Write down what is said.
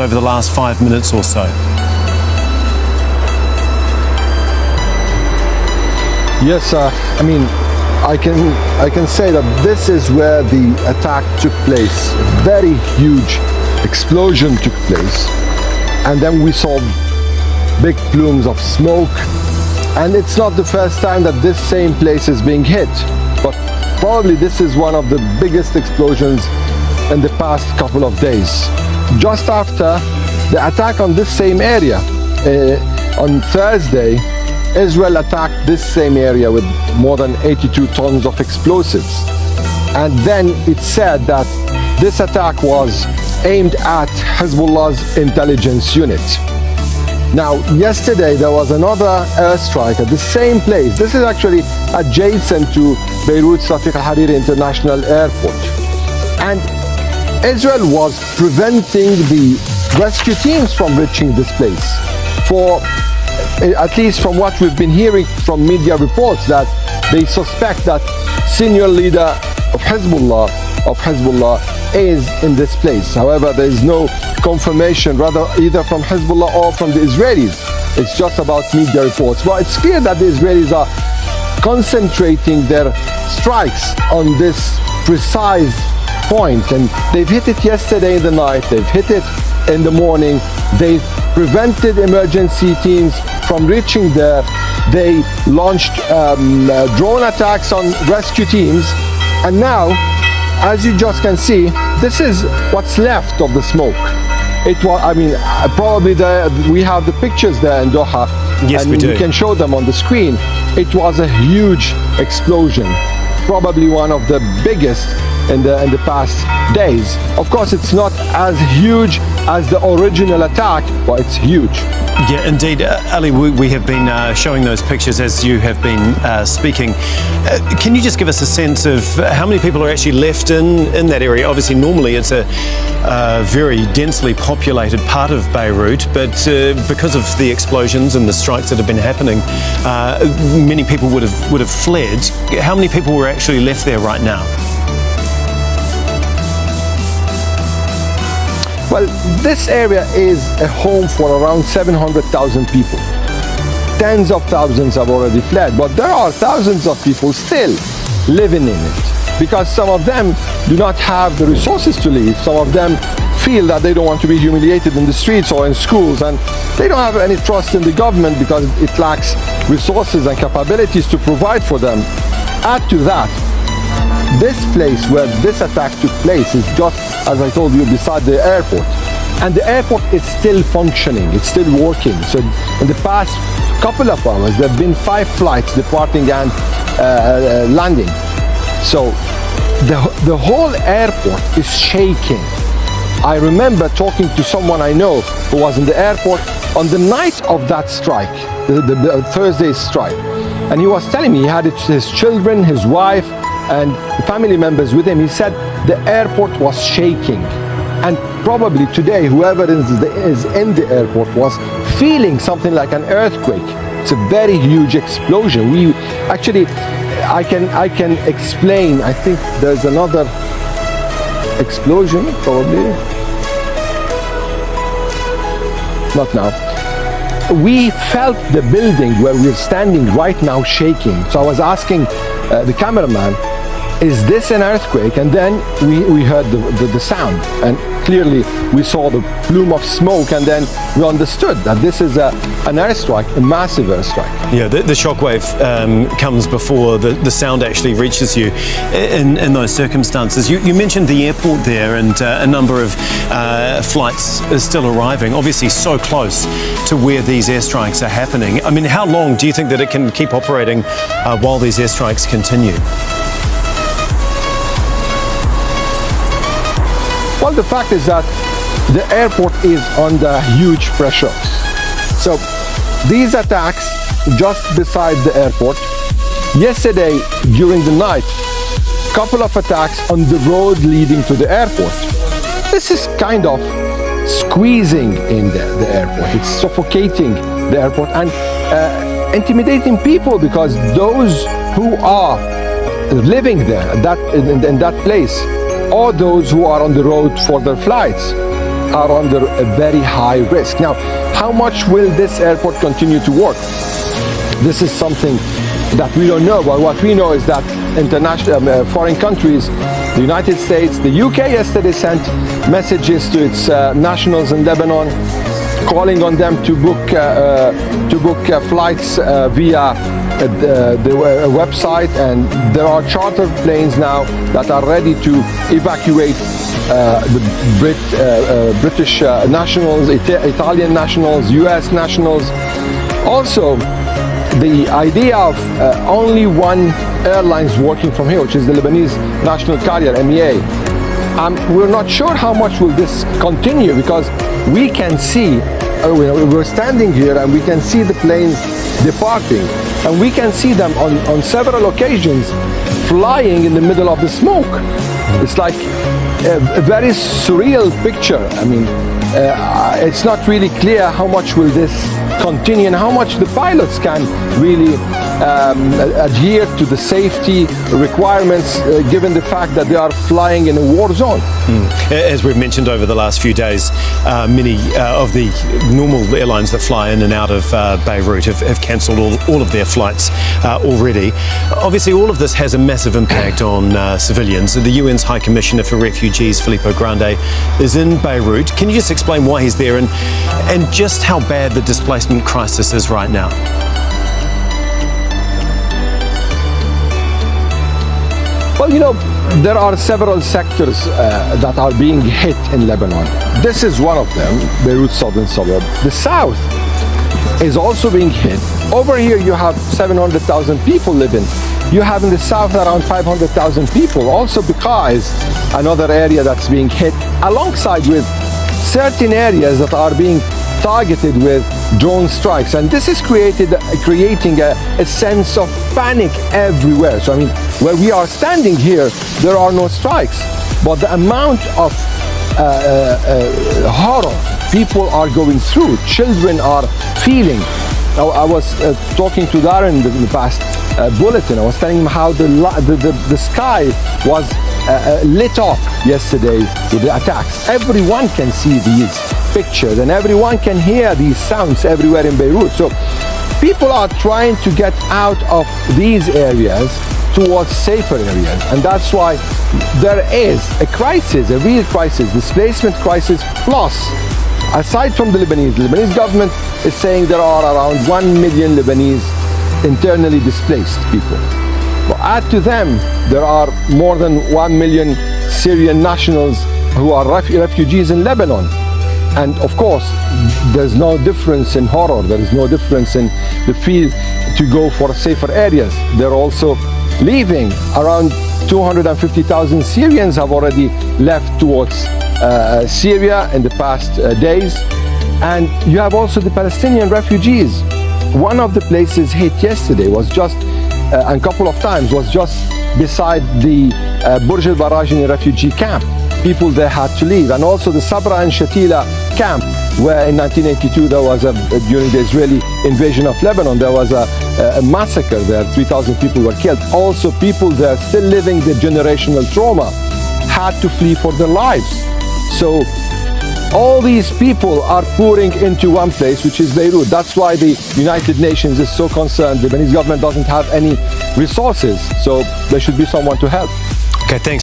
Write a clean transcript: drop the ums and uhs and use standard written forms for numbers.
over the last 5 minutes or so? Yes, I can say that this is where the attack took place. A very huge explosion took place, and then we saw big plumes of smoke. And it's not the first time that this same place is being hit, but probably this is one of the biggest explosions in the past couple of days. Just after the attack on this same area, on Thursday, Israel attacked this same area with more than 82 tons of explosives. And then it said that this attack was aimed at Hezbollah's intelligence unit. Now, yesterday there was another airstrike at the same place. This is actually adjacent to Beirut's Rafiq al-Hariri International Airport. And Israel was preventing the rescue teams from reaching this place. For, at least from what we've been hearing from media reports, that they suspect that senior leader of Hezbollah is in this place. However, there is no confirmation, rather either from Hezbollah or from the Israelis. It's just about media reports. Well, it's clear that the Israelis are concentrating their strikes on this precise point, and they've hit it yesterday in the night, they've hit it in the morning, they've prevented emergency teams from reaching there, they launched drone attacks on rescue teams, and now, as you just can see, this is what's left of the smoke. It was, probably we have the pictures there in Doha. Yes, and we do. We can show them on the screen. It was a huge explosion, probably one of the biggest in the past days. Of course, it's not as huge as the original attack, but it's huge. Yeah, indeed. Ali, we have been showing those pictures as you have been speaking. Can you just give us a sense of how many people are actually left in that area? Obviously, normally it's a very densely populated part of Beirut, but because of the explosions and the strikes that have been happening, many people would have fled. How many people were actually left there right now? Well, this area is a home for around 700,000 people. Tens of thousands have already fled, but there are thousands of people still living in it, because some of them do not have the resources to leave. Some of them feel that they don't want to be humiliated in the streets or in schools, and they don't have any trust in the government because it lacks resources and capabilities to provide for them. Add to that, this place where this attack took place is just, as I told you, beside the airport. And the airport is still functioning, it's still working. So in the past couple of hours, there have been 5 flights departing and landing. So the whole airport is shaking. I remember talking to someone I know who was in the airport on the night of that strike, the Thursday strike. And he was telling me he had his children, his wife, and family members with him. He said the airport was shaking, and probably today whoever is in the airport was feeling something like an earthquake. It's a very huge explosion. We actually, I can explain. I think there's another explosion, probably not now. We felt the building where we're standing right now shaking. So I was asking the cameraman, is this an earthquake? And then we heard the sound, and clearly we saw the plume of smoke, and then we understood that this is an airstrike, a massive airstrike. Yeah, the shockwave comes before the sound actually reaches you in those circumstances. You mentioned the airport there, and a number of flights are still arriving, obviously so close to where these airstrikes are happening. I mean, how long do you think that it can keep operating while these airstrikes continue? Well, the fact is that the airport is under huge pressure. So these attacks just beside the airport. Yesterday, during the night, couple of attacks on the road leading to the airport. This is kind of squeezing in the airport. It's suffocating the airport and intimidating people, because those who are living there in that place, or those who are on the road for their flights, are under a very high risk. Now, how much will this airport continue to work? This is something that we don't know, but what we know is that international foreign countries, the United States, the UK yesterday sent messages to its nationals in Lebanon, calling on them to book flights via the website, and there are charter planes now that are ready to evacuate the British nationals, Italian nationals, US nationals. Also, the idea of only one airlines working from here, which is the Lebanese national carrier, MEA, we're not sure how much will this continue, because we can see, we're standing here and we can see the planes departing, and we can see them on several occasions flying in the middle of the smoke. It's like a very surreal picture. I mean, it's not really clear how much will this continue and how much the pilots can really adhere to the safety requirements given the fact that they are flying in a war zone. As we've mentioned over the last few days, many of the normal airlines that fly in and out of Beirut have cancelled all of their flights already. Obviously, all of this has a massive impact on civilians. The UN's High Commissioner for Refugees, Filippo Grandi, is in Beirut. Can you just explain why he's there and just how bad the displacement crisis is right now? Well, you know, there are several sectors that are being hit in Lebanon. This is one of them, Beirut's southern suburb. The south is also being hit. Over here you have 700,000 people living. You have in the south around 500,000 people. Also Bekaa is another area that's being hit, alongside with certain areas that are being targeted with drone strikes, and this is creating a sense of panic everywhere. So I mean, where we are standing here, there are no strikes, but the amount of horror people are going through, children are feeling. I was talking to Darren in the past bulletin. I was telling him how the sky was lit up yesterday with the attacks. Everyone can see these pictures and everyone can hear these sounds everywhere in Beirut. So people are trying to get out of these areas towards safer areas, and that's why there is a crisis, a real crisis, displacement crisis. Plus, aside from the Lebanese government is saying there are around 1 million Lebanese internally displaced people. But add to them, there are more than 1 million Syrian nationals who are refugees in Lebanon. And of course, there's no difference in horror, there is no difference in the feel to go for safer areas. They're also leaving. Around 250,000 Syrians have already left towards Syria in the past days. And you have also the Palestinian refugees. One of the places hit yesterday was just, a couple of times, was just beside the Burj al-Barajani refugee camp. People there had to leave. And also the Sabra and Shatila camp, where in 1982 there was during the Israeli invasion of Lebanon, there was a massacre there. 3,000 people were killed. Also people there still living the generational trauma had to flee for their lives. So all these people are pouring into one place, which is Beirut. That's why the United Nations is so concerned. The Lebanese government doesn't have any resources, so there should be someone to help. Okay, thanks.